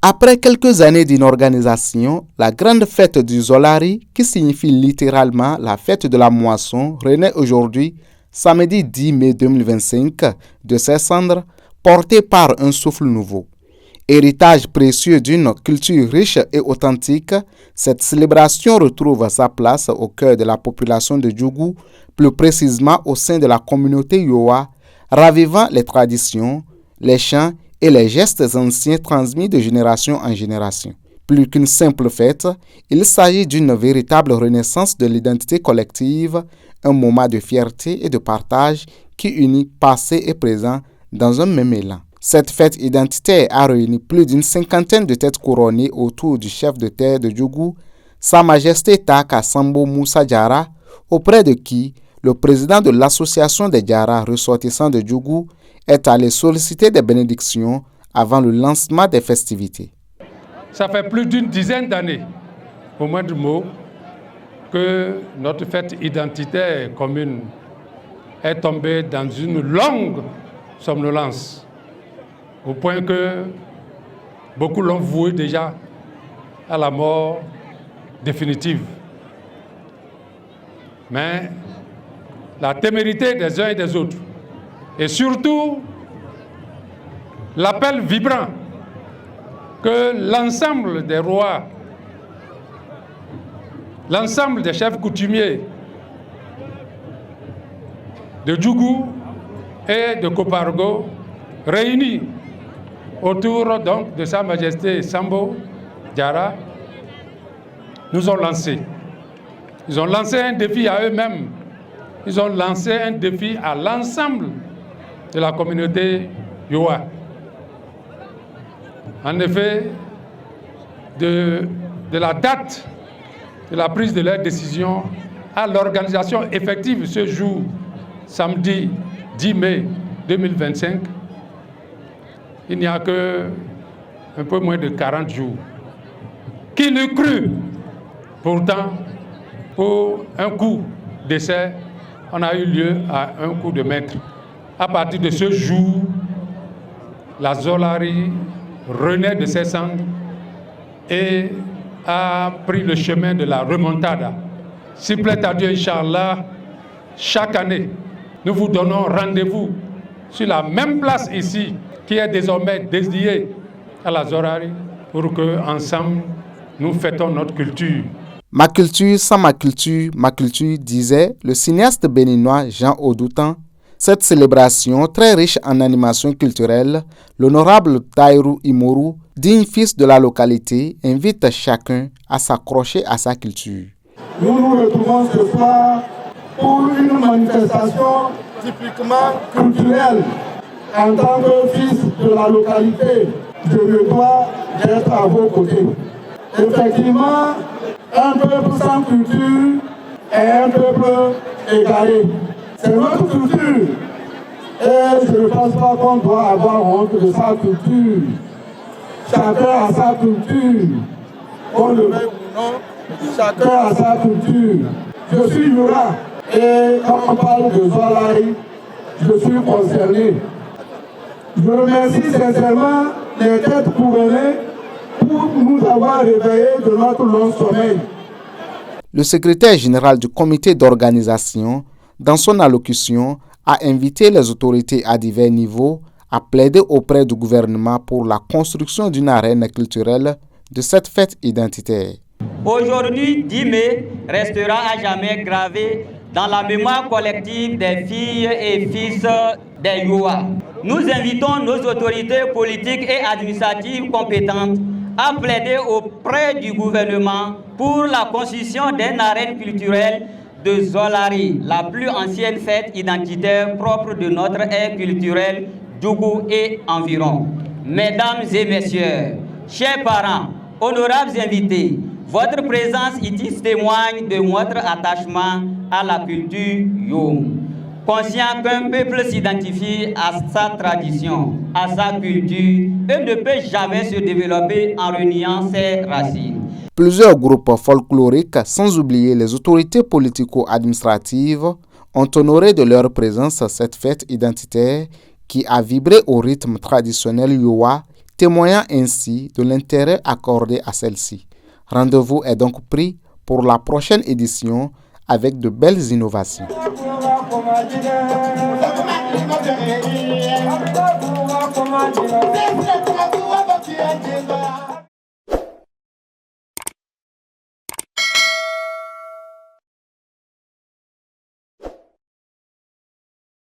Après quelques années d'inorganisation, la grande fête du Zolari, qui signifie littéralement la fête de la moisson, renaît aujourd'hui, samedi 10 mai 2025, de ses cendres, portée par un souffle nouveau. Héritage précieux d'une culture riche et authentique, cette célébration retrouve sa place au cœur de la population de Djougou, plus précisément au sein de la communauté Yowa, ravivant les traditions, les chants et les gestes anciens transmis de génération en génération. Plus qu'une simple fête, il s'agit d'une véritable renaissance de l'identité collective, un moment de fierté et de partage qui unit passé et présent dans un même élan. Cette fête identitaire a réuni plus d'une cinquantaine de têtes couronnées autour du chef de terre de Djougou, Sa Majesté Taka Sambo Moussa Diarra, auprès de qui le président de l'association des Diarra ressortissants de Djougou est allé solliciter des bénédictions avant le lancement des festivités. Ça fait plus d'une dizaine d'années, au moins du mot, que notre fête identitaire commune est tombée dans une longue somnolence, au point que beaucoup l'ont voué déjà à la mort définitive. Mais la témérité des uns et des autres, et surtout l'appel vibrant que l'ensemble des rois, l'ensemble des chefs coutumiers de Djougou et de Kopargo, réunis autour donc de Sa Majesté Sambo Diarra, nous ont lancé. Ils ont lancé un défi à eux-mêmes. Ils ont lancé un défi à l'ensemble de la communauté Yowa. En effet, de la date de la prise de leur décision à l'organisation effective ce jour, samedi 10 mai 2025, il n'y a que un peu moins de 40 jours. Qui l'eût cru? Pourtant, pour un coup d'essai, on a eu lieu à un coup de maître. À partir de ce jour, la Zolari renaît de ses cendres et a pris le chemin de la remontada. S'il plaît à Dieu, Inch'Allah, chaque année, nous vous donnons rendez-vous sur la même place ici, qui est désormais dédiée à la Zolari, pour que ensemble nous fêtons notre culture. Ma culture sans ma culture, disait le cinéaste béninois Jean Odoutan. Cette célébration, très riche en animation culturelle, l'honorable Taïrou Imourou, digne fils de la localité, invite chacun à s'accrocher à sa culture. Nous nous retrouvons ce soir pour une manifestation typiquement culturelle. En tant que fils de la localité, je me dois d'être à vos côtés. Effectivement, un peuple sans culture est un peuple égaré. C'est notre culture. Et je ne pense pas qu'on doit avoir honte de sa culture. Chacun a sa culture. On le met ou non, chacun a sa culture. Je suis Youra. Et quand on parle de Zolari, je suis concerné. Je remercie sincèrement les têtes couronnées pour nous avoir réveillés de notre long sommeil. Le secrétaire général du comité d'organisation, dans son allocution, a invité les autorités à divers niveaux à plaider auprès du gouvernement pour la construction d'une arène culturelle de cette fête identitaire. Aujourd'hui, 10 mai restera à jamais gravé dans la mémoire collective des filles et fils des Yowa. Nous invitons nos autorités politiques et administratives compétentes à plaider auprès du gouvernement pour la construction d'une arène culturelle de Zolari, la plus ancienne fête identitaire propre de notre ère culturelle Djougou et environ. Mesdames et messieurs, chers parents, honorables invités, votre présence ici témoigne de notre attachement à la culture Yom. Conscient qu'un peuple s'identifie à sa tradition, à sa culture et ne peut jamais se développer en reniant ses racines. Plusieurs groupes folkloriques, sans oublier les autorités politico-administratives, ont honoré de leur présence cette fête identitaire qui a vibré au rythme traditionnel Yowa, témoignant ainsi de l'intérêt accordé à celle-ci. Rendez-vous est donc pris pour la prochaine édition avec de belles innovations.